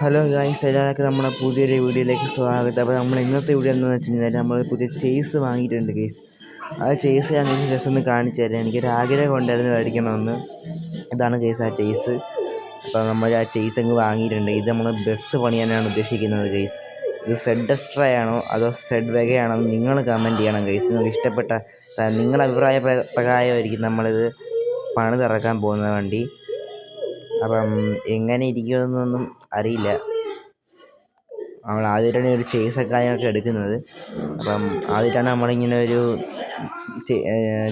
Hello guys, എല്ലാവർക്കും നമ്മുടെ പുതിയൊരു വീഡിയോയിലേക്ക് സ്വാഗതം. അപ്പോൾ നമ്മൾ ഇന്നത്തെ വീഡിയോ എന്താണെന്ന് വെച്ച് കഴിഞ്ഞാൽ നമ്മൾ പുതിയ ചേസ് വാങ്ങിയിട്ടുണ്ട് ഗൈസ്. ആ ചേസ് ഞാൻ നിങ്ങൾക്ക് ജസ്റ്റ് ഒന്ന് കാണിച്ചു തരാം. എനിക്കൊരു ആഗ്രഹം ഉണ്ടായിരുന്നു മേടിക്കണമെന്ന്. ഇതാണ് ഗൈസ് ആ ചേസ്. അപ്പോൾ നമ്മൾ ആ ചേസ് അങ്ങ് വാങ്ങിയിട്ടുണ്ട്. ഇത് നമ്മൾ ബസ് പണിയാനാണ് ഉദ്ദേശിക്കുന്നത് ഗൈസ്. ഇത് സെഡ് എക്സ്ട്രാ ആണോ അതോ സെഡ് വെഗയാണോ എന്ന് നിങ്ങൾ കമൻറ്റ് ചെയ്യണം ഗൈസ്. നിങ്ങൾക്ക് ഇഷ്ടപ്പെട്ട നിങ്ങളുടെ അഭിപ്രായ പ്രകാരമായിരിക്കും നമ്മളിത് പണിതിറക്കാൻ പോകുന്ന വണ്ടി. അപ്പം എങ്ങനെ ഇരിക്കുമെന്നൊന്നും അറിയില്ല. നമ്മൾ ആദ്യമായിട്ടാണ് ഒരു ചേസൊക്കെ എടുക്കുന്നത്. അപ്പം ആദ്യമായിട്ടാണ് നമ്മളിങ്ങനെ ഒരു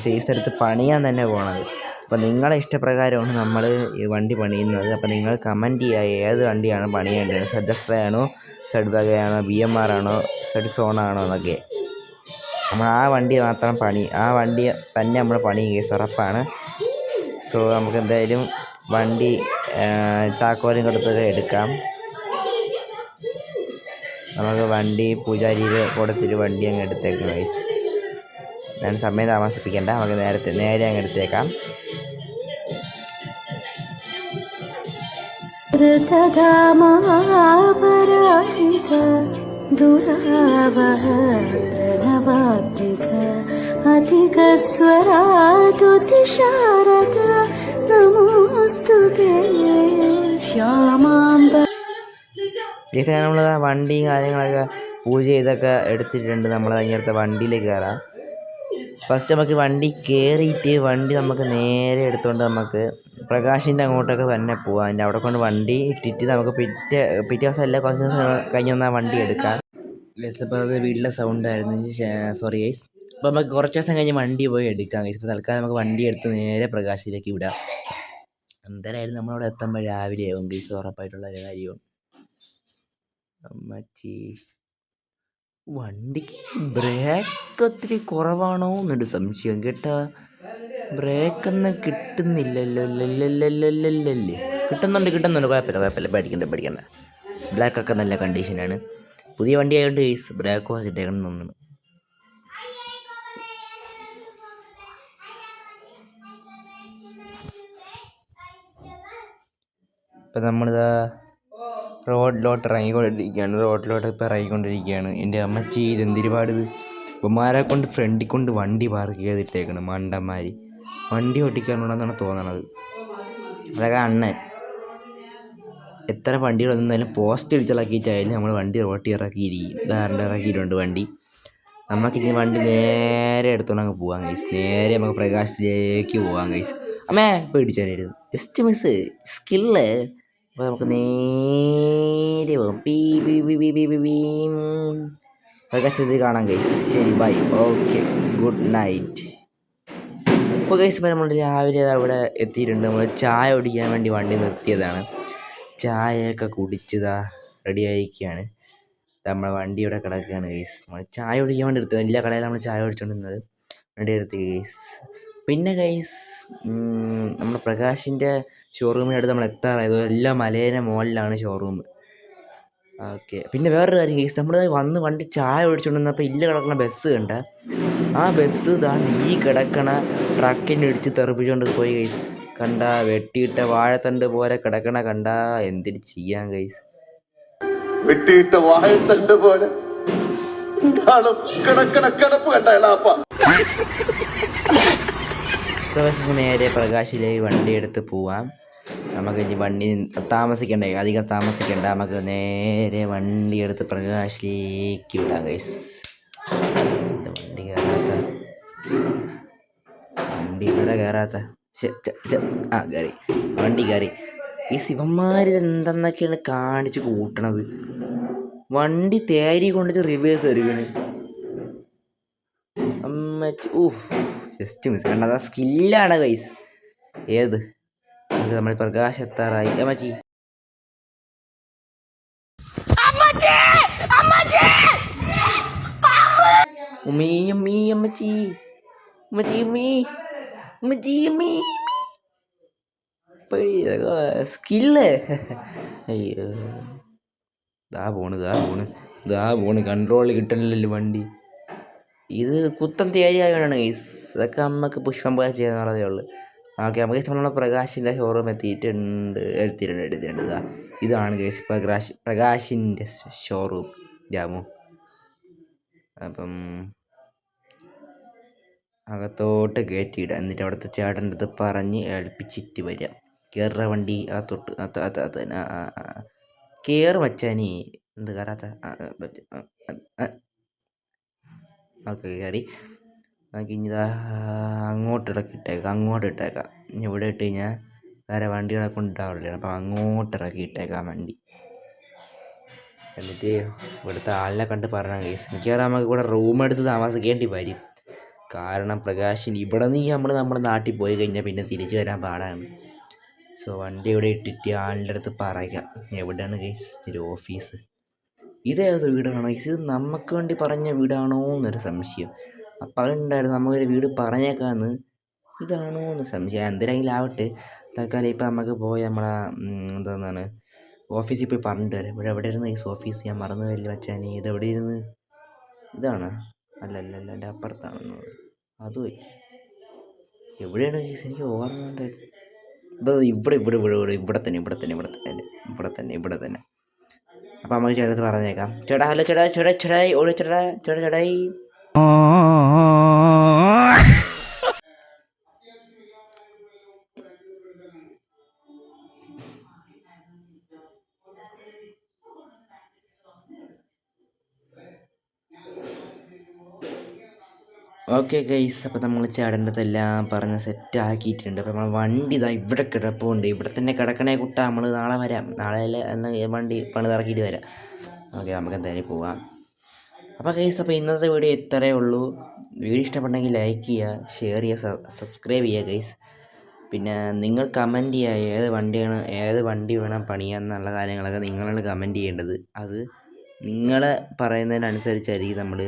ചേസ് എടുത്ത് പണിയാൻ തന്നെ പോണത്. അപ്പം നിങ്ങളുടെ ഇഷ്ടപ്രകാരമാണ് നമ്മൾ ഈ വണ്ടി പണിയുന്നത്. അപ്പം നിങ്ങൾ കമൻറ്റ് ചെയ്യുക ഏത് വണ്ടിയാണ് പണിയേണ്ടത്. സെഡ് എക്സ്ട്രാ ആണോ, സെഡ് വഗയാണോ, BMR ആണോ, സെഡ് സോണാണോ എന്നൊക്കെ. നമ്മൾ ആ വണ്ടി മാത്രം ആ വണ്ടി തന്നെ നമ്മൾ പണി കേസ് ഉറപ്പാണ്. സോ നമുക്ക് എന്തായാലും വണ്ടി താക്കോലും കൊടുത്തൊക്കെ എടുക്കാം. നമുക്ക് വണ്ടി പൂജാരിയിൽ കൊടുത്തിട്ട് വണ്ടി അങ്ങ് എടുത്തേക്കാം ഗൈസ്. ഞാൻ സമയം താമസിപ്പിക്കേണ്ട, നമുക്ക് നേരെ അങ്ങ് എടുത്തേക്കാം. ജേസി നമ്മൾ വണ്ടിയും കാര്യങ്ങളൊക്കെ പൂജ ചെയ്തൊക്കെ എടുത്തിട്ടുണ്ട്. നമ്മൾ അതിനടുത്ത വണ്ടിയിലേക്ക് കയറാം. ഫസ്റ്റ് നമുക്ക് വണ്ടി കയറിയിട്ട് വണ്ടി നമുക്ക് നേരെ എടുത്തുകൊണ്ട് നമുക്ക് പ്രകാശിൻ്റെ അങ്ങോട്ടൊക്കെ തന്നെ പോവാം. അതിൻ്റെ അവിടെ കൊണ്ട് വണ്ടി ഇട്ടിട്ട് നമുക്ക് പിറ്റേ ദിവസം അല്ല, കുറച്ച് ദിവസം കഴിഞ്ഞ് വന്നാൽ വണ്ടി എടുക്കാം. അപ്പോൾ അത് വീട്ടിലെ സൗണ്ടായിരുന്നു, സോറി ഗൈസ്. അപ്പോൾ നമുക്ക് കുറച്ച് ദിവസം കഴിഞ്ഞ് വണ്ടി പോയി എടുക്കാം ഗൈസ്. ഇപ്പോൾ തൽക്കാലം നമുക്ക് വണ്ടി എടുത്ത് നേരെ പ്രകാശിലേക്ക് വിടാം. എന്തായാലും നമ്മളവിടെ എത്തുമ്പോൾ രാവിലെ ആവും ഗൈസ്, ഉറപ്പായിട്ടുള്ള ഒരു കാര്യവും. അമ്മച്ചി, വണ്ടിക്ക് ബ്രേക്ക് ഒത്തിരി കുറവാണോ എന്നൊരു സംശയം കേട്ടാ. ബ്രേക്കൊന്നും കിട്ടുന്നില്ലല്ലോ. കിട്ടുന്നുണ്ട്. കുഴപ്പമില്ല, പേടിക്കണ്ട. ബ്ലാക്കൊക്കെ നല്ല കണ്ടീഷനാണ്. പുതിയ വണ്ടി ആയതുകൊണ്ട് ഗൈസ് ബ്രേക്ക് വാങ്ങിച്ചിട്ടേക്കണം തോന്നുന്നു. ഇപ്പം നമ്മളിതാ റോഡിലോട്ട് ഇറങ്ങിക്കൊണ്ടിരിക്കുകയാണ്. എൻ്റെ അമ്മച്ചി, ഇതെന്തിരുപാടിത്. ഇവന്മാരെ കൊണ്ട് ഫ്രണ്ടിൽ കൊണ്ട് വണ്ടി പാർക്ക് ചെയ്തിട്ടേക്കണം. മണ്ടന്മാര് വണ്ടി ഓട്ടിക്കാനുണ്ടെന്നാണ് തോന്നണത്. അതൊക്കെ അണ്ണൻ എത്ര വണ്ടികൾ വന്നാലും പോസ്റ്റ് ഇടിച്ചിളക്കിയിട്ടായാലും നമ്മൾ വണ്ടി റോട്ടിൽ ഇറക്കിയിട്ടുണ്ട് വണ്ടി. നമുക്കിനി വണ്ടി നേരെ എടുത്തോണ്ട് അങ്ങ് പോകാം ഗൈസ്. നേരെ നമുക്ക് പ്രകാശത്തിലേക്ക് പോകാം ഗൈസ്. അമ്മേ പേടിച്ചാലായിരുന്നു, ജസ്റ്റ് മിസ് സ്കില്ല്. അപ്പോൾ നമുക്ക് നേരെ പോകാം. പ്രകാശത്തിൽ കാണാം ഗൈസ്. ശരി, ബൈ, ഓക്കെ, ഗുഡ് നൈറ്റ്. അപ്പോൾ ഗൈസ്, ഇപ്പോൾ നമ്മൾ രാവിലെ അവിടെ എത്തിയിട്ടുണ്ട്. നമ്മൾ ചായ കുടിക്കാൻ വേണ്ടി വണ്ടി നിർത്തിയതാണ്. ചായയൊക്കെ കുടിച്ചതാ റെഡി ആയിരിക്കുകയാണ്. നമ്മളെ വണ്ടി ഇവിടെ കിടക്കുകയാണ് ഗൈസ്. നമ്മൾ ചായ കുടിക്കാൻ വേണ്ടി എടുത്തത്. എല്ലാ കടയിലും നമ്മൾ ചായ കുടിച്ചുകൊണ്ടിരുന്നത് വണ്ടി എടുത്ത് ഗൈസ്. പിന്നെ ഗൈസ്, നമ്മുടെ പ്രകാശിൻ്റെ ഷോറൂമിനടുത്ത് നമ്മൾ എത്താറായത്. എല്ലാം മലേനെ മുകളിലാണ് ഷോറൂം. ഓക്കെ. പിന്നെ വേറൊരു കാര്യം ഗൈസ്, നമ്മൾ വന്ന് വണ്ടി ചായ ഒഴിച്ചുകൊണ്ടിരുന്നപ്പോൾ കിടക്കണ ബസ് കണ്ട. ആ ബസ് ഈ കിടക്കണ ട്രക്കിനെ ഇടിച്ച് തെറിപ്പിച്ചുകൊണ്ട് പോയി ഗൈസ്. കണ്ട വെട്ടിയിട്ട വാഴത്തണ്ട് പോലെ കിടക്കണ കണ്ട. എന്തിന് ചെയ്യാൻ ഗൈസ്, വെട്ടിയിട്ട വാഴത്തണ്ട് പോലെ കിടപ്പ് കണ്ടപ്പ. നേരെ പ്രകാശിലേക്ക് വണ്ടി എടുത്ത് പോവാം. നമുക്ക് ഇനി വണ്ടി അധികം താമസിക്കണ്ട. നമുക്ക് നേരെ വണ്ടി എടുത്ത് പ്രകാശിലേക്ക് വിടാം ഗൈസ്. വണ്ടി കയറാത്ത വണ്ടി കയറി. ഈ ശിവന്മാര് എന്തെന്നൊക്കെയാണ് കാണിച്ച് കൂട്ടണത്. വണ്ടി തേരി കൊണ്ടിട്ട് റിവേഴ്സ് എറിയണ്. ജസ്റ്റ് മിസ് കണ്ടത്. സ്കില്ലാണ് ഗൈസ്. ഏത് നമ്മൾ പ്രകാശ് എത്താറായി. അമ്മച്ചി, സ്കില്ല്. അയ്യോ, ദാ പോണ് കൺട്രോൾ കിട്ടണില്ലല്ലോ വണ്ടി. ഇത് കുത്തൻ തേരി ആയതുകൊണ്ടാണ് ഗൈസ്. അതൊക്കെ അമ്മക്ക് പുഷ്പം പോലെ ചെയ്യാന്നുള്ളതേ ഉള്ളൂ. ഓക്കെ നമുക്ക് നമ്മളെ പ്രകാശിൻ്റെ ഷോറൂം എടുത്തിട്ടുണ്ട് ഇതാ ഇതാണ് കേസ് പ്രകാശിൻ്റെ ഷോറൂം ജാമു. അപ്പം അകത്തോട്ട് കയറ്റിയിടുക, എന്നിട്ട് അവിടുത്തെ ചേട്ടൻ്റെ അടുത്ത് പറഞ്ഞ് ഏൽപ്പിച്ചിട്ട് വരിക. കയറുക വണ്ടി അകത്തോട്ട് അത് തന്നെ കയറ് വച്ചാനി എന്ത് കയറാത്ത ഓക്കെ കയറി. നമുക്ക് ഇനി അങ്ങോട്ട് ഇട്ടേക്കാം. ഇനി ഇവിടെ ഇട്ട് കഴിഞ്ഞാൽ വേറെ വണ്ടികളെ കൊണ്ടുണ്ടാവില്ല, അപ്പം അങ്ങോട്ട് ഇറക്കിയിട്ടേക്കാം വണ്ടി. എന്നിട്ട് ഇവിടുത്തെ ആളിനെ കണ്ട് പറഞ്ഞാൽ കേസ് മിക്കവാറും നമുക്ക് ഇവിടെ റൂം എടുത്ത് താമസിക്കേണ്ടി വരും. കാരണം പ്രകാശിന് ഇവിടെ നിന്ന് നമ്മുടെ നാട്ടിൽ പോയി കഴിഞ്ഞാൽ പിന്നെ തിരിച്ചു വരാൻ പാടാണ്. സോ വണ്ടി ഇവിടെ ഇട്ടിട്ട് ആളുടെ അടുത്ത് പറയാം എവിടെയാണ് കേസ് ഒരു ഓഫീസ്. ഇതേതൊരു വീടാണോ കേസ്? ഇത് നമുക്ക് വേണ്ടി പറഞ്ഞ വീടാണോ എന്നൊരു സംശയം. അപ്പം അതുണ്ടായിരുന്നു നമുക്കൊരു വീട് പറഞ്ഞേക്കാമെന്ന്. ഇതാണോ എന്ന് സംശയം. എന്തിനെങ്കിലും ആവട്ടെ, തൽക്കാലം ഇപ്പം നമുക്ക് പോയി നമ്മളെ എന്താണ് ഓഫീസിൽ പോയി പറഞ്ഞിട്ട് വരാം. ഇവിടെ എവിടെ ഇരുന്ന് കേസ് ഓഫീസ്? ഞാൻ മറന്നു വരില്ല വെച്ചാൽ ഇത് എവിടെ ഇരുന്ന്? ഇതാണ് അല്ല എൻ്റെ അപ്പുറത്താണെന്ന് അതും എവിടെയാണ് കേസ്? എനിക്ക് ഓർമ്മ ഉണ്ടായിരുന്നു. ഇവിടെ തന്നെ. അപ്പം നമുക്ക് ചേട്ടത്ത് പറഞ്ഞേക്കാം. ചേട്ടാ ഹലോ ചേട്ടായി ഓടി ചേട്ടായി. ഓക്കെ ഗൈസ്, അപ്പോൾ നമ്മൾ ചേട്ടൻ്റെതെല്ലാം പറഞ്ഞ് സെറ്റാക്കിയിട്ടുണ്ട്. അപ്പോൾ നമ്മൾ വണ്ടി ഇതാ ഇവിടെ കിടപ്പുണ്ട്. ഇവിടെ തന്നെ കിടക്കണേ കുട്ട, നമ്മൾ നാളെ വരാം. നാളെ അല്ല എന്നാൽ വണ്ടി പണിതിറക്കിയിട്ട് വരാം. ഓക്കെ നമുക്ക് എന്തായാലും പോവാം. അപ്പോൾ ഗൈസ്, അപ്പോൾ ഇന്നത്തെ വീഡിയോ ഇത്രയേ ഉള്ളൂ. വീഡിയോ ഇഷ്ടപ്പെട്ടെങ്കിൽ ലൈക്ക് ചെയ്യുക, ഷെയർ ചെയ്യുക, സബ്സ്ക്രൈബ് ചെയ്യുക ഗൈസ്. പിന്നെ നിങ്ങൾ കമൻറ്റ് ചെയ്യുക ഏത് വണ്ടി വേണം പണിയാന്നുള്ള കാര്യങ്ങളൊക്കെ നിങ്ങളാണ് കമൻറ്റ് ചെയ്യേണ്ടത്. അത് നിങ്ങൾ പറയുന്നതിനനുസരിച്ചായിരിക്കും നമ്മൾ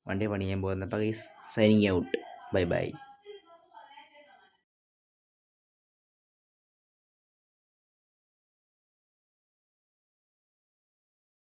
വണ്ടി പണിയാൻ പോകുന്നത്. അപ്പോൾ ഗൈസ് സൈനിങ് ഔട്ട്. ബൈ.